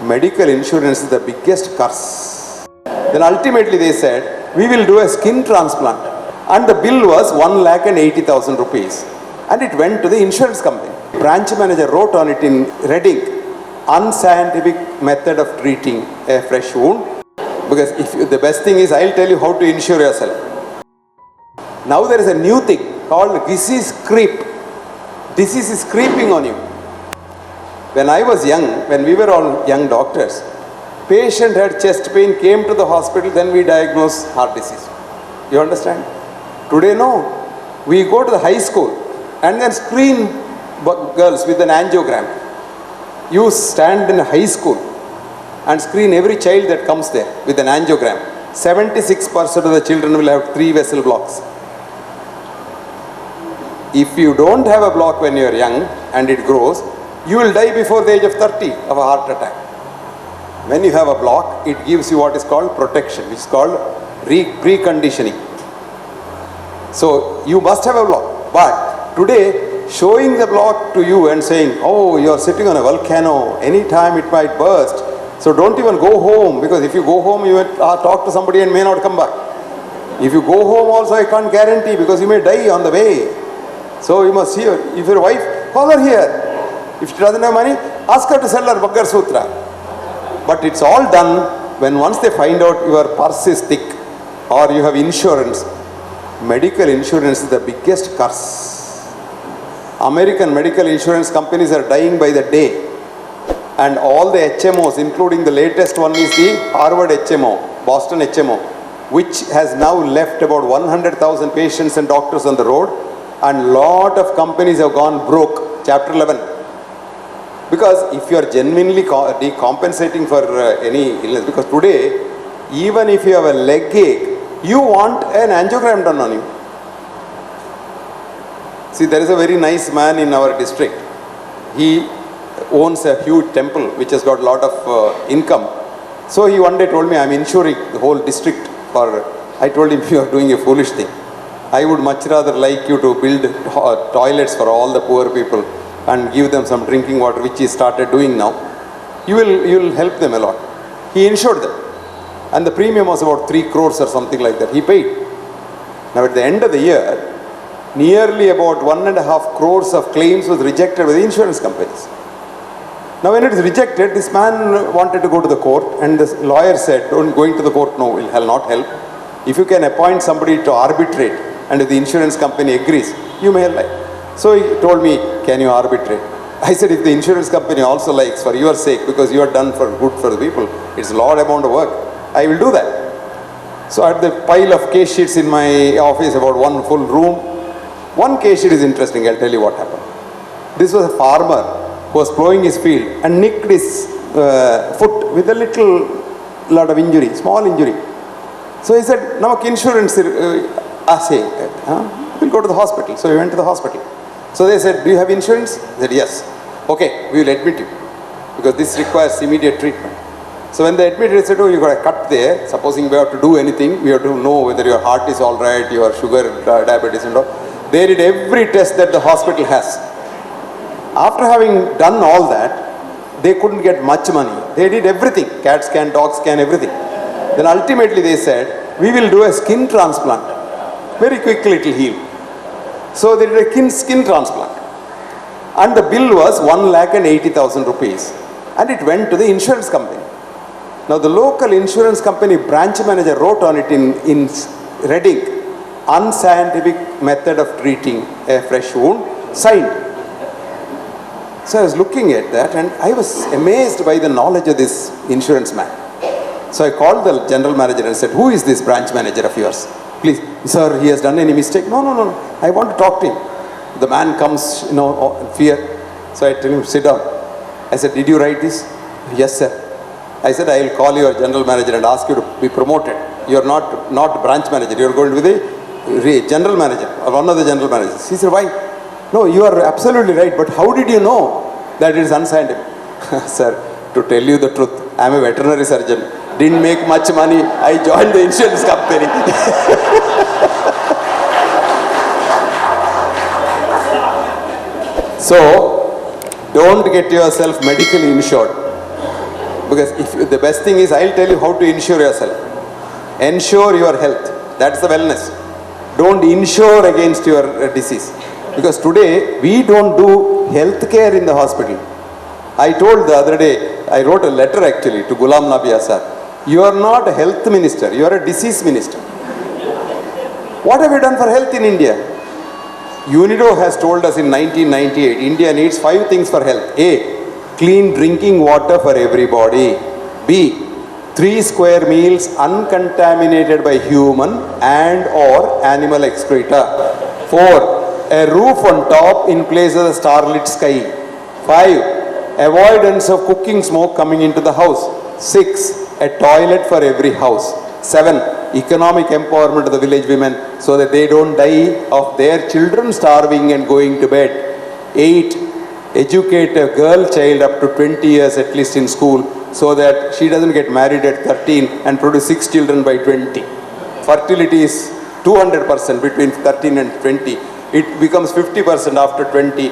medical insurance is the biggest curse. Then ultimately they said, we will do a skin transplant. And the bill was 1,80,000 rupees. And it went to the insurance company. Branch manager wrote on it in Reading, unscientific method of treating a fresh wound. Because the best thing is, I'll tell you how to insure yourself. Now there is a new thing called disease creep. Disease is creeping on you. When I was young, when we were all young doctors, patient had chest pain, came to the hospital, then we diagnosed heart disease. You understand? Today, no. We go to the high school and then screen girls with an angiogram. You stand in a high school and screen every child that comes there with an angiogram. 76% of the children will have 3 vessel blocks. If you don't have a block when you are young and it grows, you will die before the age of 30 of a heart attack. When you have a block, it gives you what is called protection, which is called preconditioning. So you must have a block. But today, showing the block to you and saying, oh, you are sitting on a volcano, anytime it might burst. So don't even go home, because if you go home, you will talk to somebody and may not come back. If you go home also, I can't guarantee, because you may die on the way. So you must see her. If your wife, call her here. If she doesn't have money, ask her to sell her Baggar Sutra. But it's all done when once they find out your purse is thick or you have insurance. Medical insurance is the biggest curse. American medical insurance companies are dying by the day. And all the HMOs, including the latest one is the Harvard HMO, Boston HMO, which has now left about 100,000 patients and doctors on the road. And lot of companies have gone broke, Chapter 11. Because if you are genuinely decompensating for any illness, because today, even if you have a leg ache, you want an angiogram done on you. See, there is a very nice man in our district. He owns a huge temple which has got a lot of income. So he one day told me, I'm insuring the whole district. I told him, you are doing a foolish thing. I would much rather like you to build toilets for all the poor people and give them some drinking water, which he started doing now. You will help them a lot. He insured them. And the premium was about 3 crores or something like that. He paid. Now at the end of the year, nearly about 1.5 crores of claims was rejected by the insurance companies. Now when it is rejected, this man wanted to go to the court, and the lawyer said, don't going to the court, no, will not help. If you can appoint somebody to arbitrate, and if the insurance company agrees, you may like. So he told me, can you arbitrate? I said, if the insurance company also likes, for your sake, because you are done for good for the people, it's a lot amount of work, I will do that. So I had the pile of case sheets in my office, about one full room. One case sheet is interesting, I'll tell you what happened. This was a farmer who was plowing his field and nicked his foot with a lot of injury, small injury. So he said, Namak insurance, we'll go to the hospital. So he went to the hospital. So they said, do you have insurance? He said, yes. Okay, we will admit you, because this requires immediate treatment. So when they admitted, they said, oh, you got a cut there. Supposing we have to do anything, we have to know whether your heart is all right, your sugar, diabetes and all. They did every test that the hospital has. After having done all that, they couldn't get much money. They did everything, CAT scan, dog scan, everything. Then ultimately they said, we will do a skin transplant. Very quickly it will heal. So they did a skin transplant. And the bill was 1,80,000 rupees. And it went to the insurance company. Now the local insurance company branch manager wrote on it in Reading, unscientific method of treating a fresh wound, signed. So I was looking at that and I was amazed by the knowledge of this insurance man. So I called the general manager and said, who is this branch manager of yours? Please, sir, he has done any mistake? No, I want to talk to him. The man comes, fear. So I tell him, sit down. I said, did you write this? Yes, sir. I said, I will call your general manager and ask you to be promoted. You are not branch manager. You are going to be the general manager or one of the general managers. He said, why? No, you are absolutely right. But how did you know that it is unscientific? Sir, to tell you the truth, I am a veterinary surgeon. Didn't make much money. I joined the insurance company. So, don't get yourself medically insured. Because the best thing is, I'll tell you how to insure yourself. Ensure your health. That's the wellness. Don't insure against your disease. Because today, we don't do health care in the hospital. I told the other day, I wrote a letter actually to Ghulam Nabi Azad. You are not a health minister, you are a disease minister. What have you done for health in India? UNIDO has told us in 1998, India needs 5 things for health. A, clean drinking water for everybody. B, 3 square meals uncontaminated by human and or animal excreta. 4, a roof on top in place of the starlit sky. 5, avoidance of cooking smoke coming into the house. 6, a toilet for every house. 7, economic empowerment of the village women so that they don't die of their children starving and going to bed. 8, educate a girl child up to 20 years at least in school so that she doesn't get married at 13 and produce 6 children by 20. Fertility is 200% between 13 and 20. It becomes 50% after 20.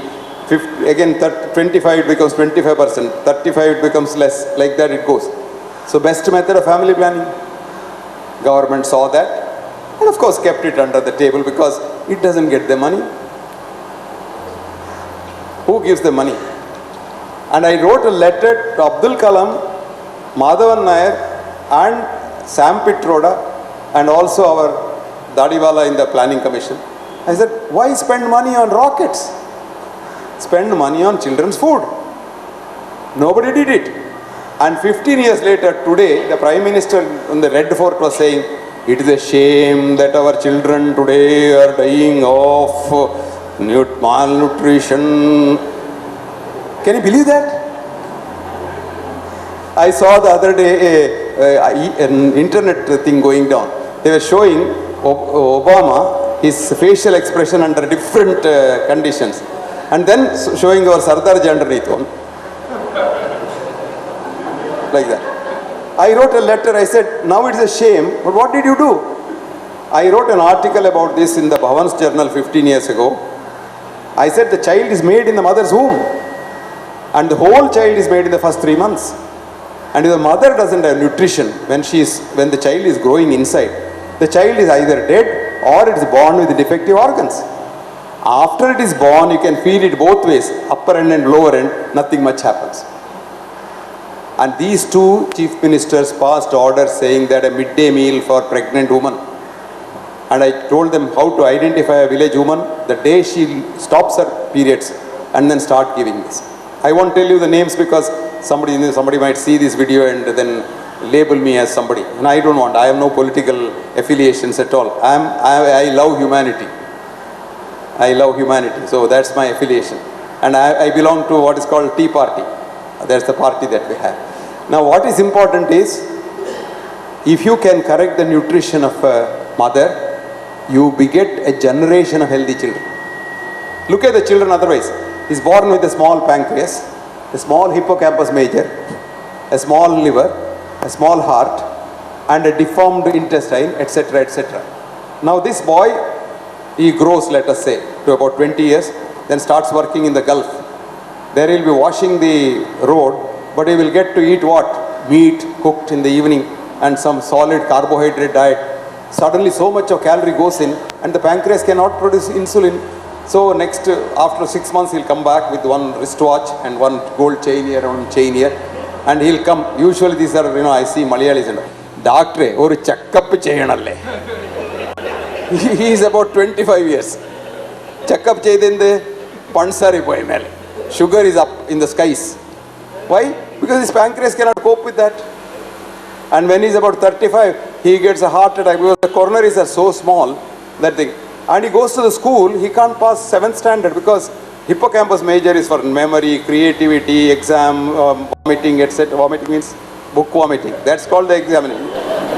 25 it becomes 25%. 35 it becomes less. Like that it goes. So best method of family planning. Government saw that and of course kept it under the table because it doesn't get the money. Who gives the money? And I wrote a letter to Abdul Kalam, Madhavan Nair and Sam Pitroda and also our Dadiwala in the planning commission. I said, why spend money on rockets? Spend money on children's food. Nobody did it. And 15 years later, today, the Prime Minister on the Red Fort was saying, it is a shame that our children today are dying of malnutrition. Can you believe that? I saw the other day an internet thing going down. They were showing Obama, his facial expression under different conditions. And then showing our Sardarji underneath one. Like that. I wrote a letter, I said, now it's a shame, but what did you do? I wrote an article about this in the Bhavan's Journal 15 years ago. I said the child is made in the mother's womb and the whole child is made in the first 3 months. And if the mother doesn't have nutrition when the child is growing inside, the child is either dead or it is born with defective organs. After it is born, you can feed it both ways, upper end and lower end, nothing much happens. And these 2 chief ministers passed orders saying that a midday meal for pregnant women. And I told them how to identify a village woman the day she stops her periods and then start giving this. I won't tell you the names because somebody might see this video and then label me as somebody. And I don't want. I have no political affiliations at all. I love humanity. I love humanity. So that's my affiliation. And I belong to what is called Tea Party. That's the party that we have. Now what is important is, if you can correct the nutrition of a mother, you beget a generation of healthy children. Look at the children otherwise. He's born with a small pancreas, a small hippocampus major, a small liver, a small heart, and a deformed intestine, etc., etc. Now this boy, he grows, let us say, to about 20 years, then starts working in the Gulf. There he'll be washing the road, but he will get to eat what? Meat cooked in the evening and some solid carbohydrate diet. Suddenly so much of calorie goes in and the pancreas cannot produce insulin. So after 6 months, he'll come back with one wristwatch and one gold chain here and one chain here. And he'll come, usually these are, I see Malayalis and doctor, or checkup cheyanalle. He is about 25 years. Checkup cheyidinde pansari boy mele. Sugar is up in the skies. Why? Because his pancreas cannot cope with that. And when he's about 35, he gets a heart attack because the coronaries are so small, that thing. And he goes to the school, he can't pass 7th standard because hippocampus major is for memory, creativity, exam, vomiting, etc. Vomiting means book vomiting. That's called the examination.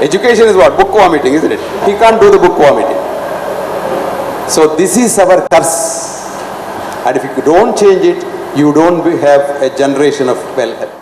Education is what? Book vomiting, isn't it? He can't do the book vomiting. So this is our curse. And if you don't change it, you don't have a generation of well health.